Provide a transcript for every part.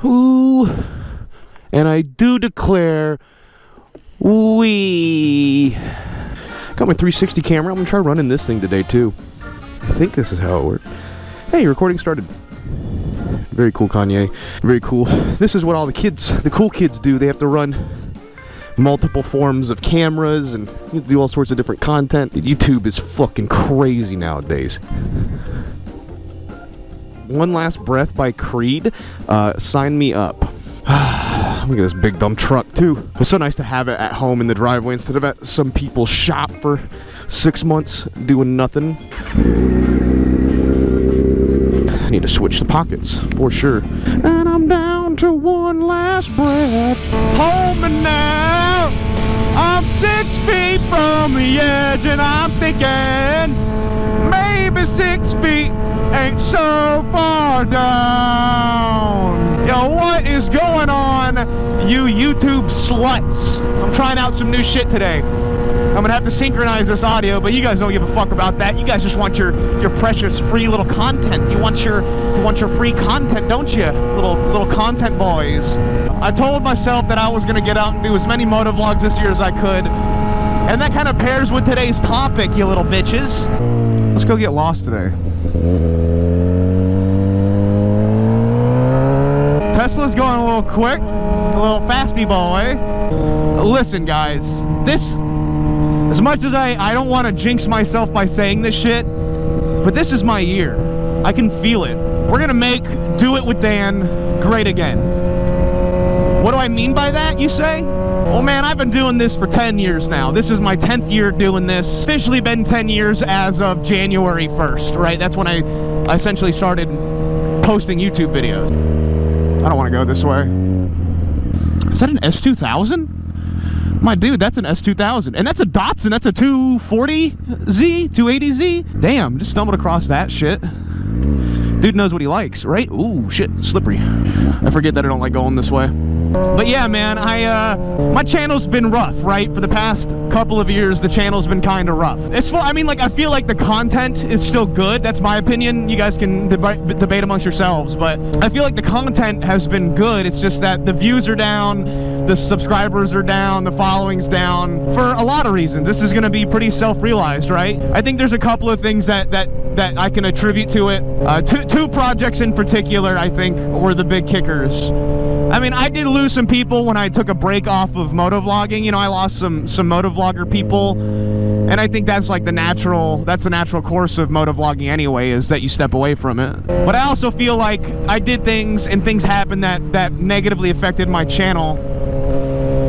Ooh. And I do declare, we got my 360 camera. I'm gonna try running this thing today too. I think this is how it works. Hey, recording started. Very cool, Kanye. Very cool. This is what all the cool kids do. They have to run multiple forms of cameras and do all sorts of different content. YouTube is fucking crazy nowadays. One Last Breath by Creed. Sign me up. Look at this big dumb truck too. It's so nice to have it at home in the driveway instead of at some people's shop for 6 months doing nothing. I need to switch the pockets for sure. And I'm down to one last breath. Hold me now. I'm 6 feet from the edge and I'm thinking maybe 6 feet ain't so far down. Yo, what is going on, you YouTube sluts? I'm trying out some new shit today. I'm gonna have to synchronize this audio, but you guys don't give a fuck about that. You guys just want your precious free little content. You want your free content, don't you? Little content boys. I told myself that I was gonna get out and do as many moto vlogs this year as I could, and that kind of pairs with today's topic, you little bitches. Let's go get lost today. Tesla's going a little quick, a little fasty boy. Listen, guys, this. As much as I don't want to jinx myself by saying this shit, but this is my year. I can feel it. We're gonna make Do It With Dan great again. What do I mean by that, you say? Well, man, I've been doing this for 10 years now. This is my 10th year doing this. Officially been 10 years as of January 1st, right? That's when I essentially started posting YouTube videos. I don't want to go this way. Is that an S2000? My dude, that's an S2000. And that's a Datsun. That's a 240Z, 280Z. Damn, just stumbled across that shit. Dude knows what he likes, right? Ooh, shit, slippery. I forget that I don't like going this way. But yeah, man, my channel's been rough, right? For the past couple of years, the channel's been kind of rough. It's full, I mean, like, I feel like the content is still good. That's my opinion. You guys can debate amongst yourselves, but I feel like the content has been good. It's just that the views are down, the subscribers are down, the following's down, for a lot of reasons. This is gonna be pretty self-realized, right? I think there's a couple of things that I can attribute to it. Two projects in particular, I think, were the big kickers. I mean, I did lose some people when I took a break off of moto vlogging. You know, I lost some moto vlogger people, and I think that's like the natural course of moto vlogging anyway, is that you step away from it. But I also feel like I did things and things happened that negatively affected my channel.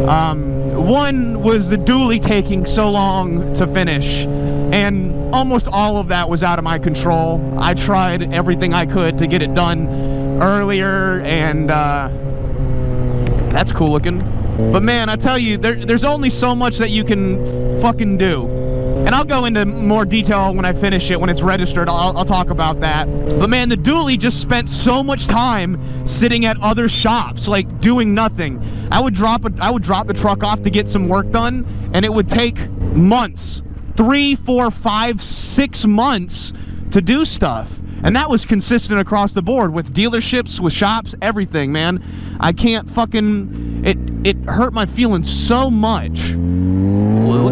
One was the dually taking so long to finish, and almost all of that was out of my control. I tried everything I could to get it done earlier, and that's cool looking. But man, I tell you, there's only so much that you can fucking do. And I'll go into more detail when I finish it, when it's registered. I'll talk about that. But man, the dually just spent so much time sitting at other shops, like doing nothing. I would drop the truck off to get some work done, and it would take months, 3, 4, 5, 6 months to do stuff. And that was consistent across the board with dealerships, with shops, everything, man. I can't fucking, it hurt my feelings so much.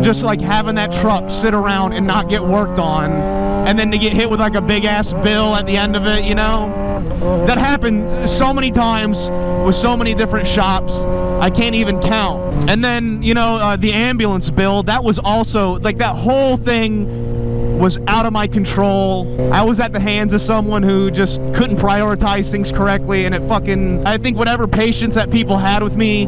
Just like having that truck sit around and not get worked on, and then to get hit with like a big ass bill at the end of it, you know? That happened so many times with so many different shops, I can't even count. And then, you know, the ambulance bill, that was also, like, that whole thing was out of my control. I was at the hands of someone who just couldn't prioritize things correctly, and it fucking, I think whatever patience that people had with me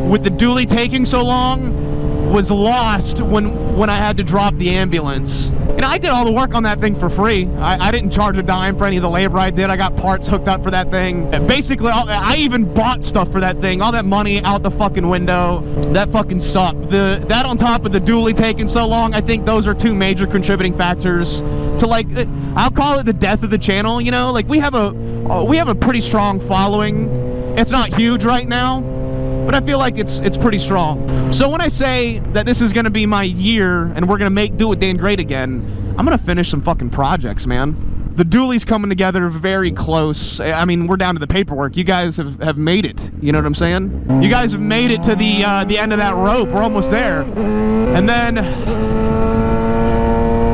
with the dually taking so long was lost when I had to drop the ambulance. And I did all the work on that thing for free. I didn't charge a dime for any of the labor I did. I got parts hooked up for that thing. Basically, I even bought stuff for that thing. All that money out the fucking window. That fucking sucked. That on top of the dually taking so long, I think those are two major contributing factors to, like, I'll call it the death of the channel, you know? Like, we have a pretty strong following. It's not huge right now, but I feel like it's pretty strong. So when I say that this is gonna be my year and we're gonna make Do It Dan great again, I'm gonna finish some fucking projects, man. The dually's coming together very close. I mean, we're down to the paperwork. You guys have made it. You know what I'm saying? You guys have made it to the end of that rope. We're almost there. And then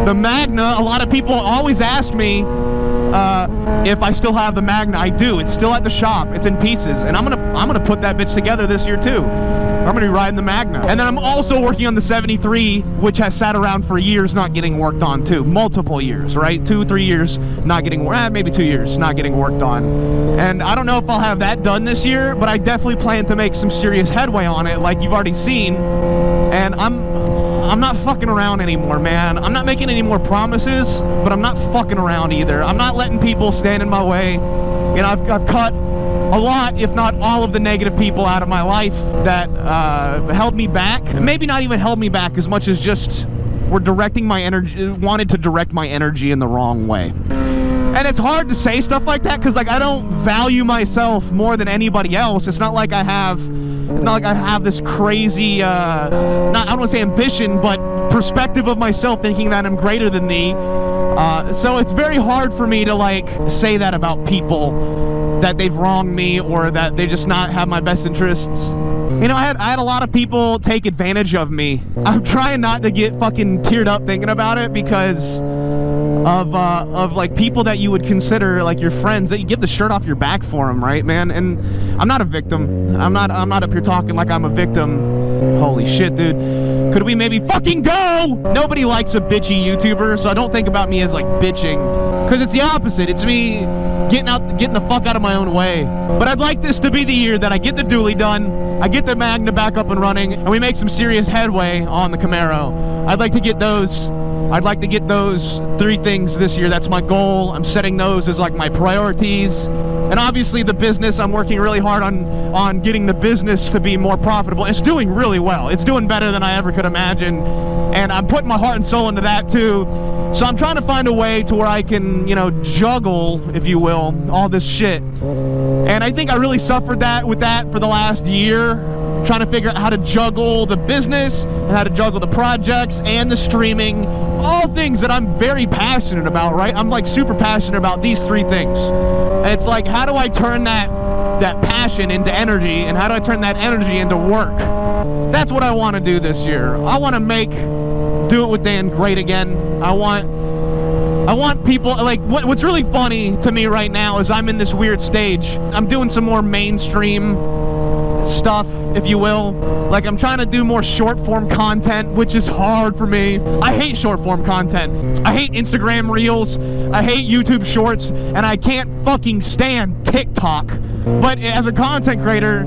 the Magna, a lot of people always ask me if I still have the Magna. I do. It's still at the shop. It's in pieces. And I'm gonna put that bitch together this year too. I'm gonna be riding the Magna. And then I'm also working on the 73, which has sat around for years not getting worked on too. Multiple years, right? 2-3 years not getting worked, maybe 2 years not getting worked on. And I don't know if I'll have that done this year, but I definitely plan to make some serious headway on it, like you've already seen. And I'm not fucking around anymore, man. I'm not making any more promises, but I'm not fucking around either. I'm not letting people stand in my way. You know, I've cut a lot, if not all, of the negative people out of my life that held me back. Maybe not even held me back as much as just were directing my energy, wanted to direct my energy in the wrong way. And it's hard to say stuff like that because, like, I don't value myself more than anybody else. It's not like I have this crazy, I don't want to say ambition, but perspective of myself thinking that I'm greater than thee. So it's very hard for me to, like, say that about people, that they've wronged me or that they just not have my best interests. You know, I had a lot of people take advantage of me. I'm trying not to get fucking teared up thinking about it because of like people that you would consider like your friends, that you give the shirt off your back for them, right, man? And I'm not a victim. I'm not up here talking like I'm a victim. Holy shit, dude. Could we maybe fucking go? Nobody likes a bitchy YouTuber, so I don't think about me as like bitching, because it's the opposite. It's me getting the fuck out of my own way. But I'd like this to be the year that I get the dually done, I get the Magna back up and running, and we make some serious headway on the Camaro. I'd like to get those 3 things this year. That's my goal. I'm setting those as like my priorities. And obviously the business, I'm working really hard on getting the business to be more profitable. It's doing really well. It's doing better than I ever could imagine. And I'm putting my heart and soul into that too. So I'm trying to find a way to where I can, you know, juggle, if you will, all this shit. And I think I really suffered with that for the last year, trying to figure out how to juggle the business and how to juggle the projects and the streaming, all things that I'm very passionate about, right? I'm like super passionate about these 3 things. And it's like, how do I turn that passion into energy, and how do I turn that energy into work? That's what I want to do this year. I want to make Do It With Dan great again. I want people, like, what's really funny to me right now is I'm in this weird stage. I'm doing some more mainstream stuff, if you will. Like, I'm trying to do more short form content, which is hard for me. I hate short form content. I hate Instagram Reels. I hate YouTube Shorts, and I can't fucking stand TikTok. But as a content creator,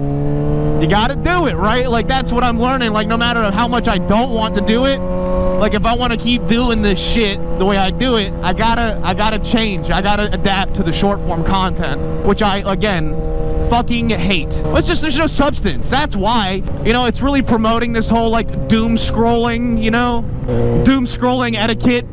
you gotta do it, right? Like, that's what I'm learning. Like, no matter how much I don't want to do it, like, if I want to keep doing this shit the way I do it, I gotta change. I gotta adapt to the short form content, which I, again, fucking hate. It's just, there's no substance. That's why, you know, it's really promoting this whole, like, doom scrolling, you know, doom scrolling etiquette,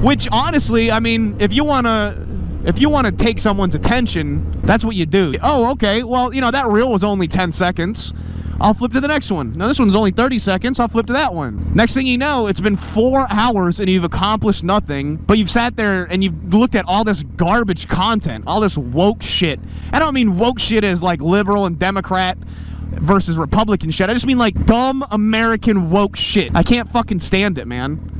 which honestly, I mean, if you want to take someone's attention, that's what you do. Oh, okay, well, you know, that reel was only 10 seconds. I'll flip to the next one. Now, this one's only 30 seconds. I'll flip to that one. Next thing you know, it's been 4 hours and you've accomplished nothing, but you've sat there and you've looked at all this garbage content, all this woke shit. I don't mean woke shit as like liberal and Democrat versus Republican shit. I just mean like dumb American woke shit. I can't fucking stand it, man.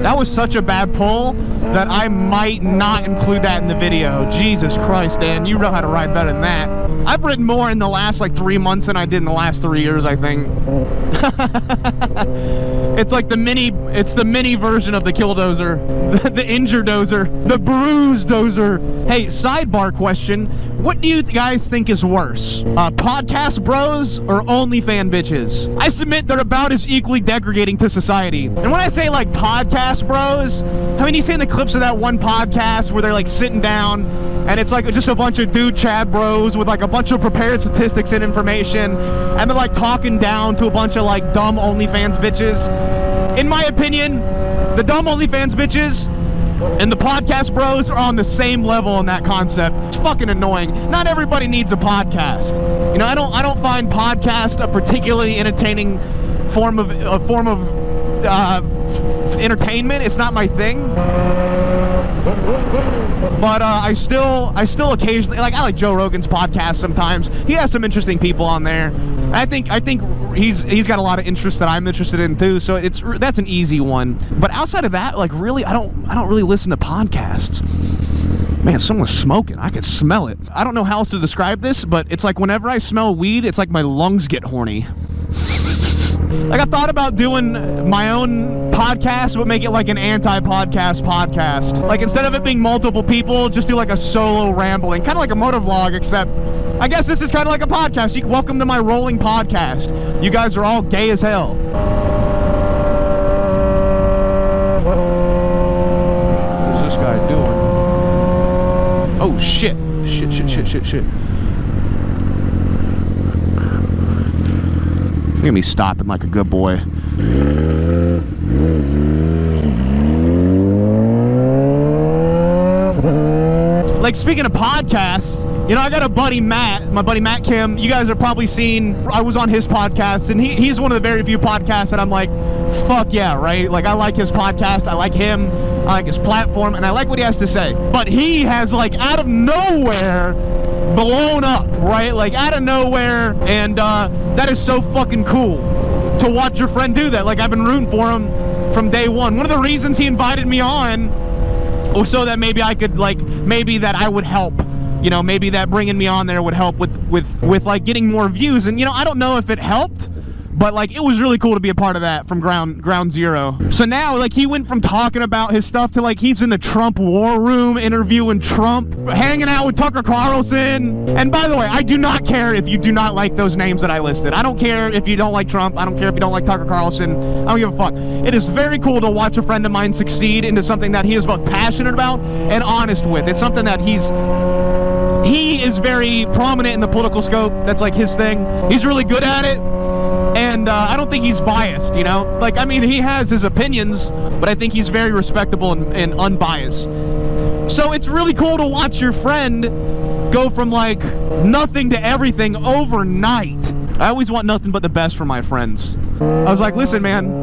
That was such a bad pull that I might not include that in the video. Jesus Christ, Dan, you know how to ride better than that. I've ridden more in the last like 3 months than I did in the last 3 years, I think. It's like the mini version of the Killdozer, the Injure Dozer, the Bruise Dozer. Hey, sidebar question. What do you guys think is worse? Podcast bros or OnlyFans bitches? I submit they're about as equally degrading to society. And when I say like podcast bros, I mean, you see in the clips of that one podcast where they're like sitting down and it's like just a bunch of dude Chad bros with like a bunch of prepared statistics and information, and they're like talking down to a bunch of like dumb OnlyFans bitches. In my opinion, the dumb OnlyFans bitches, And the podcast bros are on the same level on that concept. It's fucking annoying. Not everybody needs a podcast. You know, I don't find podcast a particularly entertaining form of entertainment. It's not my thing. But I still occasionally, like, I like Joe Rogan's podcast sometimes. He has some interesting people on there. I think he's got a lot of interests that I'm interested in too. So that's an easy one. But outside of that, like, really, I don't really listen to podcasts. Man, someone's smoking. I can smell it. I don't know how else to describe this, but it's like whenever I smell weed, it's like my lungs get horny. Like, I thought about doing my own podcast, but make it like an anti-podcast podcast. Like, instead of it being multiple people, just do like a solo rambling. Kind of like a moto vlog, except I guess this is kind of like a podcast. Welcome to my rolling podcast. You guys are all gay as hell. What's this guy doing? Oh, shit. Shit. Look at me stopping like a good boy. Like, speaking of podcasts, you know, I got a buddy, Matt, my buddy Matt Kim. You guys have probably seen, I was on his podcast, and he's one of the very few podcasts that I'm like, fuck yeah, right? Like, I like his podcast, I like him, I like his platform, and I like what he has to say. But he has, like, out of nowhere, blown up, right? Like, out of nowhere, and that is so fucking cool to watch your friend do that. Like, I've been rooting for him from day one. One of the reasons he invited me on was so that maybe I could, like, maybe that I would help. You know, maybe that bringing me on there would help with like getting more views. And, you know, I don't know if it helped, but, like, it was really cool to be a part of that from ground zero. So now, like, he went from talking about his stuff to, like, he's in the Trump war room interviewing Trump, hanging out with Tucker Carlson. And by the way, I do not care if you do not like those names that I listed. I don't care if you don't like Trump. I don't care if you don't like Tucker Carlson. I don't give a fuck. It is very cool to watch a friend of mine succeed into something that he is both passionate about and honest with. It's something that he is very prominent in the political scope. That's, like, his thing. He's really good at it. And I don't think he's biased, you know? Like, I mean, he has his opinions, but I think he's very respectable and unbiased. So it's really cool to watch your friend go from, like, nothing to everything overnight. I always want nothing but the best for my friends. I was like, listen, man,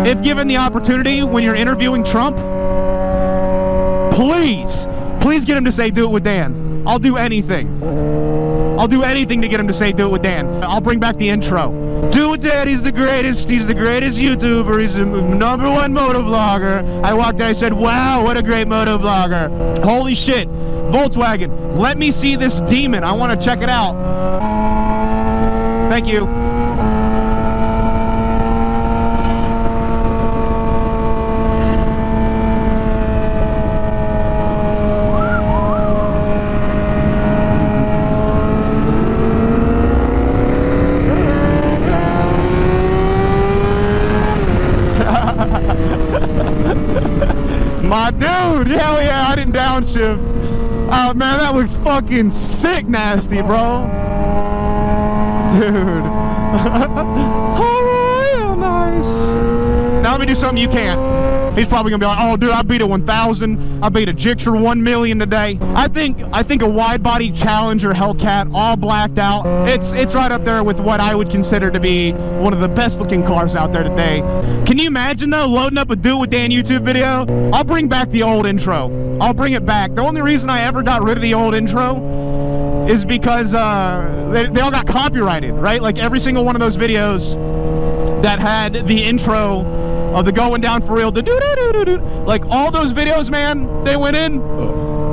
if given the opportunity when you're interviewing Trump, please get him to say, do it with Dan. I'll do anything. I'll do anything to get him to say, do it with Dan. I'll bring back the intro. Do it with Dan, he's the greatest YouTuber, he's the #1 moto vlogger. I walked in, I said, wow, what a great moto vlogger. Holy shit, Volkswagen, let me see this demon, I want to check it out. Thank you. My dude, hell yeah, I didn't downshift. Oh man, that looks fucking sick nasty, bro. Dude. Oh, real nice. Now let me do something you can't. He's probably gonna be like, oh dude, I beat a 1000, I beat a Gixxer 1,000,000 today. I think a wide body Challenger Hellcat, all blacked out. It's right up there with what I would consider to be one of the best looking cars out there today. Can you imagine though, loading up a Do It With Dan YouTube video? I'll bring back the old intro. I'll bring it back. The only reason I ever got rid of the old intro is because they all got copyrighted, right? Like every single one of those videos that had the intro of the going down for real, the do-do-do-do-do, like all those videos, man, they went in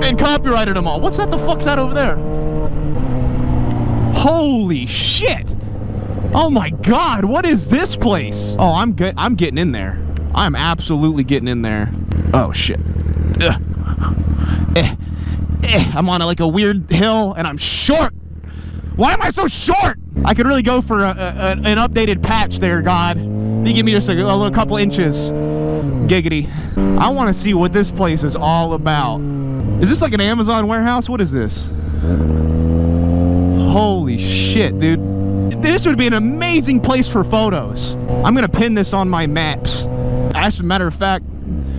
and copyrighted them all. What's that the fuck's that over there? Holy shit. Oh my god, what is this place? Oh, I'm good. I'm getting in there. I'm absolutely getting in there. Oh shit. I'm on like a weird hill and I'm short. Why am I so short? I could really go for an updated patch there, God. You give me just a little couple inches. Giggity. I want to see what this place is all about. Is this like an Amazon warehouse? What is this? Holy shit, dude. This would be an amazing place for photos. I'm going to pin this on my maps. As a matter of fact,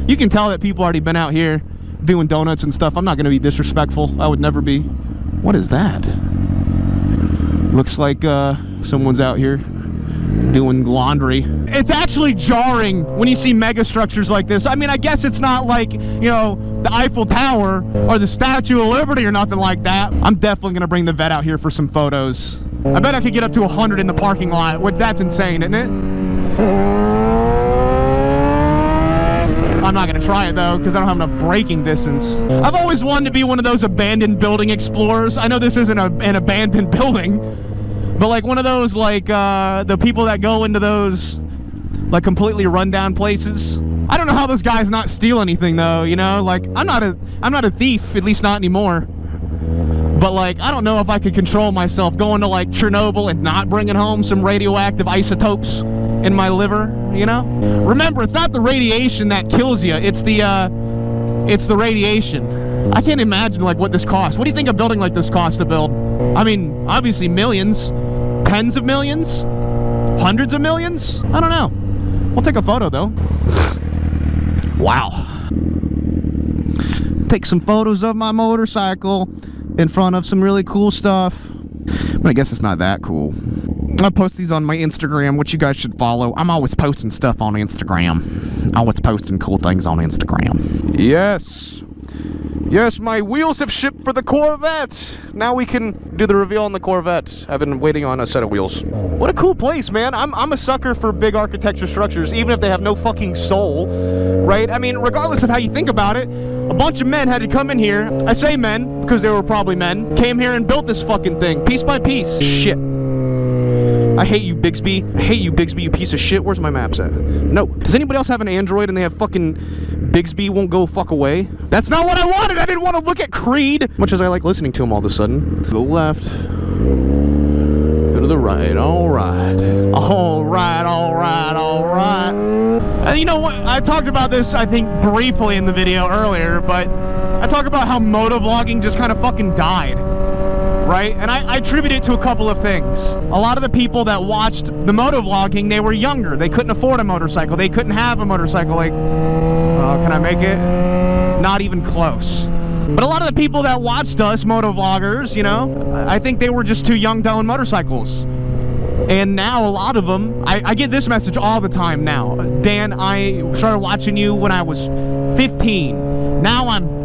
You can tell that people already been out here doing donuts and stuff. I'm not going to be disrespectful. I would never be. What is that? Looks like someone's out here doing laundry. It's actually jarring when you see mega structures like this. I mean, I guess it's not like, you know, the Eiffel Tower or the Statue of Liberty or nothing like that. I'm definitely going to bring the vet out here for some photos. I bet I could get up to 100 in the parking lot. That's insane, isn't it? I'm not going to try it, though, because I don't have enough braking distance. I've always wanted to be one of those abandoned building explorers. I know this isn't an abandoned building, but like one of those, like, the people that go into those, like, completely rundown places. I don't know how those guys not steal anything, though, you know? Like, I'm not a thief, at least not anymore. But, like, I don't know if I could control myself going to, like, Chernobyl and not bringing home some radioactive isotopes in my liver, you know? Remember, it's not the radiation that kills you, it's the radiation. I can't imagine, like, what this costs. What do you think a building like this costs to build? I mean, obviously millions, tens of millions, hundreds of millions? I don't know. We'll take a photo, though. Wow. Take some photos of my motorcycle in front of some really cool stuff. But I guess it's not that cool. I'll post these on my Instagram, which you guys should follow. I'm always posting stuff on Instagram. Always posting cool things on Instagram. Yes. Yes, my wheels have shipped for the Corvette. Now we can do the reveal on the Corvette. I've been waiting on a set of wheels. What a cool place, man. I'm a sucker for big architecture structures, even if they have no fucking soul, right? I mean, regardless of how you think about it, a bunch of men had to come in here. I say men, because they were probably men. Came here and built this fucking thing, piece by piece. Shit. I hate you, Bigsby. I hate you, Bigsby, you piece of shit. Where's my maps at? No. Does anybody else have an Android and they have fucking Bigsby won't go fuck away? That's not what I wanted. I didn't want to look at Creed. Much as I like listening to him all of a sudden. Go left. Go to the right. All right. All right, all right, all right. And you know what? I talked about this, I think, briefly in the video earlier, but I talk about how Moto Vlogging just kind of fucking died. Right? And I attribute it to a couple of things. A lot of the people that watched the Moto Vlogging, they were younger. They couldn't afford a motorcycle. They couldn't have a motorcycle. Like, can I make it? Not even close. But a lot of the people that watched us, Moto Vloggers, you know, I think they were just too young to own motorcycles. And now a lot of them, I get this message all the time now. Dan, I started watching you when I was 15. Now I'm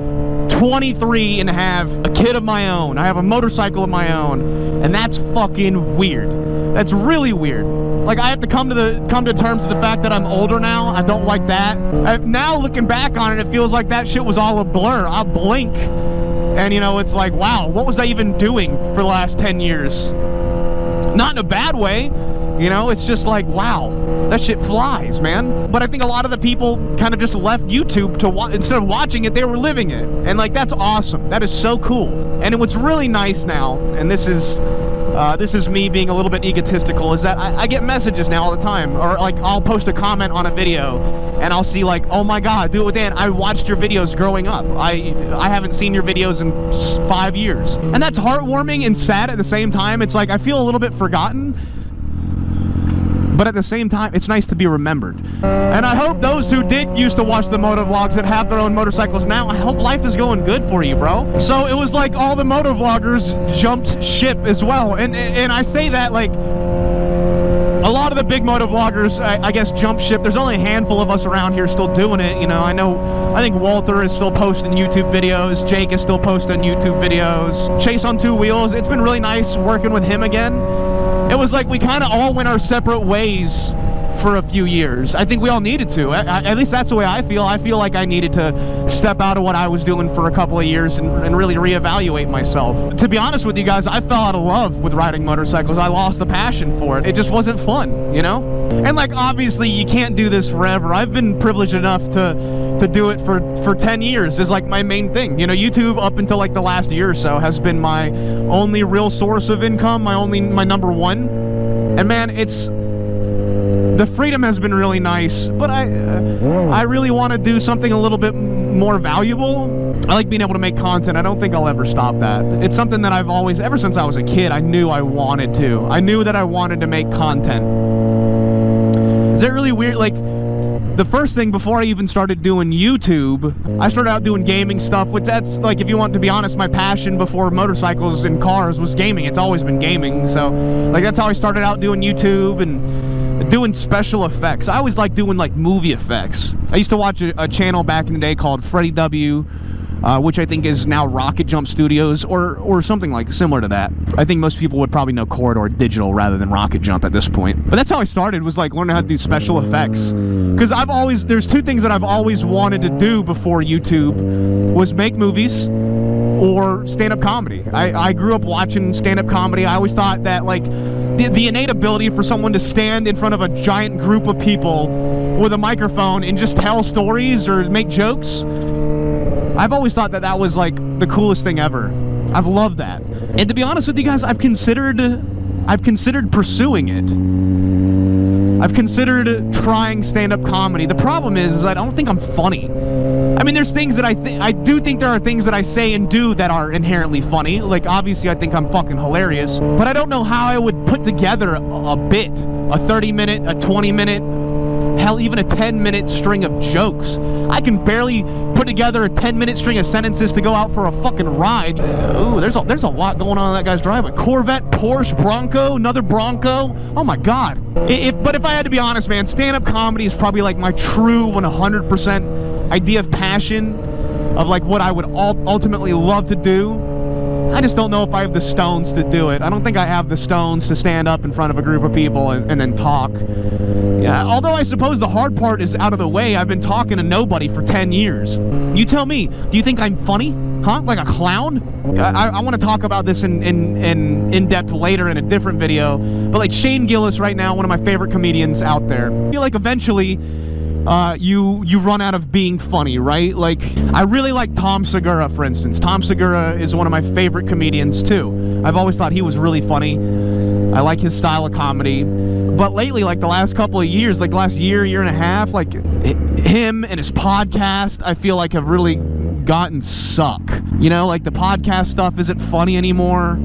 23 and have a kid of my own. I have a motorcycle of my own, and that's fucking weird. That's really weird. Like, I have to come to terms with the fact that I'm older now. I don't like that. Now looking back on it, it feels like that shit was all a blur. I'll blink, and you know, it's like, wow, what was I even doing for the last 10 years? Not in a bad way. You know, it's just like, wow, that shit flies, man. But I think a lot of the people kind of just left YouTube to instead of watching it, they were living it. And like, that's awesome. That is so cool. And what's really nice now, and this is me being a little bit egotistical, is that I get messages now all the time. Or like, I'll post a comment on a video and I'll see like, oh my God, Do It With Dan, I watched your videos growing up. I haven't seen your videos in 5 years. And that's heartwarming and sad at the same time. It's like, I feel a little bit forgotten. But at the same time, it's nice to be remembered. And I hope those who did used to watch the Moto Vlogs that have their own motorcycles now, I hope life is going good for you, bro. So it was like all the Moto Vloggers jumped ship as well. And I say that like, a lot of the big Moto Vloggers, I guess, jumped ship. There's only a handful of us around here still doing it, you know. I think Walter is still posting YouTube videos. Jake is still posting YouTube videos. Chase on Two Wheels. It's been really nice working with him again. It was like we kind of all went our separate ways for a few years. I think we all needed to. At least that's the way I feel. I feel like I needed to step out of what I was doing for a couple of years and really reevaluate myself. To be honest with you guys, I fell out of love with riding motorcycles. I lost the passion for it. It just wasn't fun, you know? And like, obviously, you can't do this forever. I've been privileged enough to do it for 10 years is like my main thing. You know, YouTube up until like the last year or so has been my only real source of income, my number one. And man, the freedom has been really nice, but I really want to do something a little bit more valuable. I like being able to make content. I don't think I'll ever stop that. It's something that I've always, ever since I was a kid, I knew I wanted to. I knew that I wanted to make content. Is that really weird? Like, the first thing before I even started doing YouTube, I started out doing gaming stuff, which that's, like, if you want to be honest, my passion before motorcycles and cars was gaming. It's always been gaming. So, like, that's how I started out doing YouTube and doing special effects. I always liked doing, like, movie effects. I used to watch a channel back in the day called Freddie W., which I think is now Rocket Jump Studios, or something like similar to that. I think most people would probably know Corridor Digital rather than Rocket Jump at this point. But that's how I started, was like learning how to do special effects. Because there's two things that I've always wanted to do before YouTube, was make movies or stand-up comedy. I grew up watching stand-up comedy. I always thought that, like, the innate ability for someone to stand in front of a giant group of people with a microphone and just tell stories or make jokes, I've always thought that was, like, the coolest thing ever. I've loved that. And to be honest with you guys, I've considered pursuing it. I've considered trying stand-up comedy. The problem is I don't think I'm funny. I mean, there's things that I do think there are things that I say and do that are inherently funny. Like, obviously, I think I'm fucking hilarious. But I don't know how I would put together a bit. A 30-minute, a 20-minute, hell, even a 10-minute string of jokes. I can barely put together a 10-minute string of sentences to go out for a fucking ride. Ooh, there's a lot going on in that guy's driveway. Corvette, Porsche, Bronco, another Bronco. Oh my God. But if I had to be honest, man, stand-up comedy is probably like my true 100% idea of passion, of like what I would ultimately love to do. I just don't know if I have the stones to do it. I don't think I have the stones to stand up in front of a group of people and then talk. Yeah, although I suppose the hard part is out of the way. I've been talking to nobody for 10 years. You tell me, do you think I'm funny? Huh? Like a clown? I want to talk about this in depth later in a different video. But like Shane Gillis right now, one of my favorite comedians out there. I feel like eventually you run out of being funny, right? Like, I really like Tom Segura, for instance. Tom Segura is one of my favorite comedians too. I've always thought he was really funny. I like his style of comedy. But lately, like the last couple of years, like the last year and a half, like him and his podcast, I feel like have really gotten suck. You know, like the podcast stuff isn't funny anymore.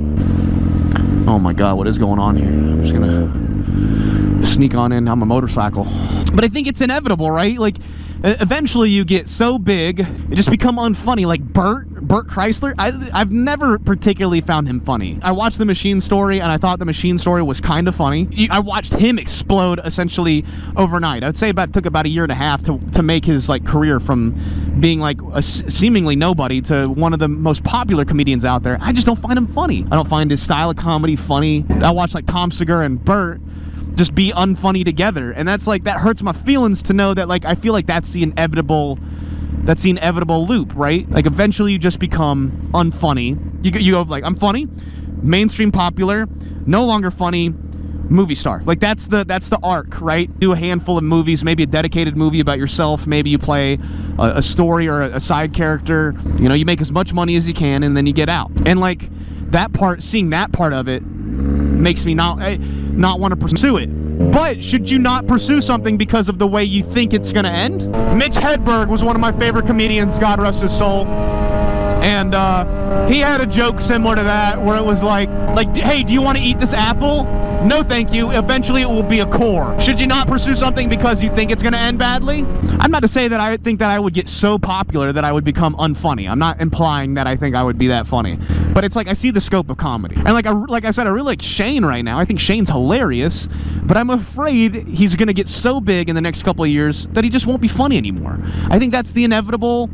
Oh my God, what is going on here? I'm just gonna sneak on in on my motorcycle. But I think it's inevitable, right? Like, eventually you get so big, it just become unfunny. Like Bert Chrysler, I've never particularly found him funny. I watched The Machine Story, and I thought The Machine Story was kind of funny. I watched him explode essentially overnight. I'd say it took about a year and a half to make his like career from being like a seemingly nobody to one of the most popular comedians out there. I just don't find him funny. I don't find his style of comedy funny. I watch like Tom Segura and Bert just be unfunny together, and that's like, that hurts my feelings to know that, like, I feel like that's the inevitable loop, right? Like, eventually you just become unfunny. You go like, I'm funny, mainstream popular, no longer funny, movie star. Like, that's the arc, right? Do a handful of movies, maybe a dedicated movie about yourself, maybe you play a story or a side character, you know, you make as much money as you can, and then you get out. And like, that part, seeing that part of it makes me not want to pursue it. But should you not pursue something because of the way you think it's going to end? Mitch Hedberg was one of my favorite comedians, God rest his soul. And he had a joke similar to that, where it was like, hey, do you want to eat this apple? No, thank you. Eventually it will be a core. Should you not pursue something because you think it's going to end badly? I'm not to say that I think that I would get so popular that I would become unfunny. I'm not implying that I think I would be that funny. But it's like, I see the scope of comedy. And like I said, I really like Shane right now. I think Shane's hilarious, but I'm afraid he's going to get so big in the next couple of years that he just won't be funny anymore. I think that's the inevitable,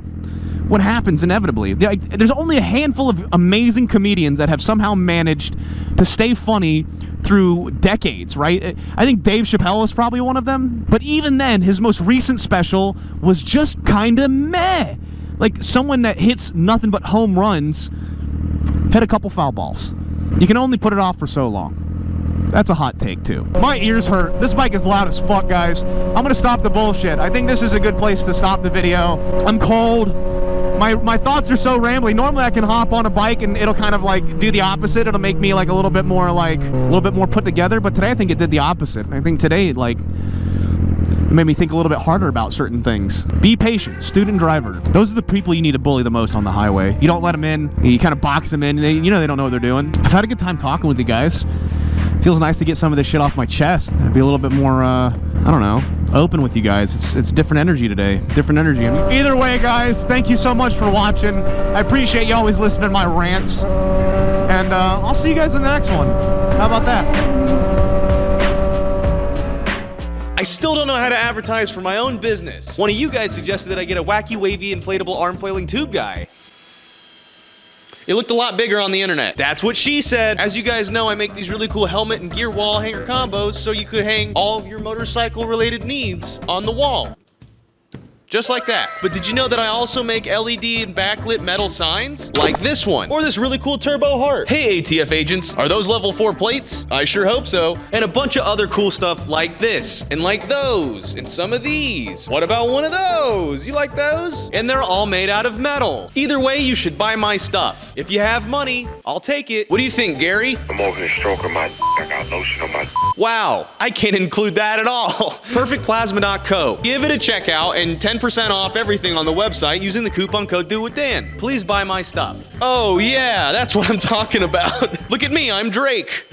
what happens inevitably. There's only a handful of amazing comedians that have somehow managed to stay funny through decades, right? I think Dave Chappelle is probably one of them. But even then, his most recent special was just kind of meh. Like, someone that hits nothing but home runs hit a couple foul balls. You can only put it off for so long. That's a hot take, too. My ears hurt. This bike is loud as fuck, guys. I'm gonna stop the bullshit. I think this is a good place to stop the video. I'm cold. My thoughts are so rambling. Normally I can hop on a bike and it'll kind of like do the opposite. It'll make me like a little bit more put together. But today I think it did the opposite. I think today it made me think a little bit harder about certain things. Be patient. Student driver. Those are the people you need to bully the most on the highway. You don't let them in. You kind of box them in. They don't know what they're doing. I've had a good time talking with you guys. Feels nice to get some of this shit off my chest. Be a little bit more, I don't know, open with you guys. It's different energy today. Different energy. Either way, guys, thank you so much for watching. I appreciate you always listening to my rants. And I'll see you guys in the next one. How about that? I still don't know how to advertise for my own business. One of you guys suggested that I get a wacky, wavy, inflatable arm flailing tube guy. It looked a lot bigger on the internet. That's what she said. As you guys know, I make these really cool helmet and gear wall hanger combos so you could hang all of your motorcycle related needs on the wall. Just like that. But did you know that I also make LED and backlit metal signs? Like this one. Or this really cool turbo heart. Hey ATF agents, are those level 4 plates? I sure hope so. And a bunch of other cool stuff like this. And like those. And some of these. What about one of those? You like those? And they're all made out of metal. Either way, you should buy my stuff. If you have money, I'll take it. What do you think, Gary? I'm over here stroking my I got lotion on my Wow, I can't include that at all. PerfectPlasma.co. Give it a checkout and 10% off everything on the website using the coupon code DOITWITHDAN. Please buy my stuff. Oh yeah, that's what I'm talking about. Look at me, I'm Drake.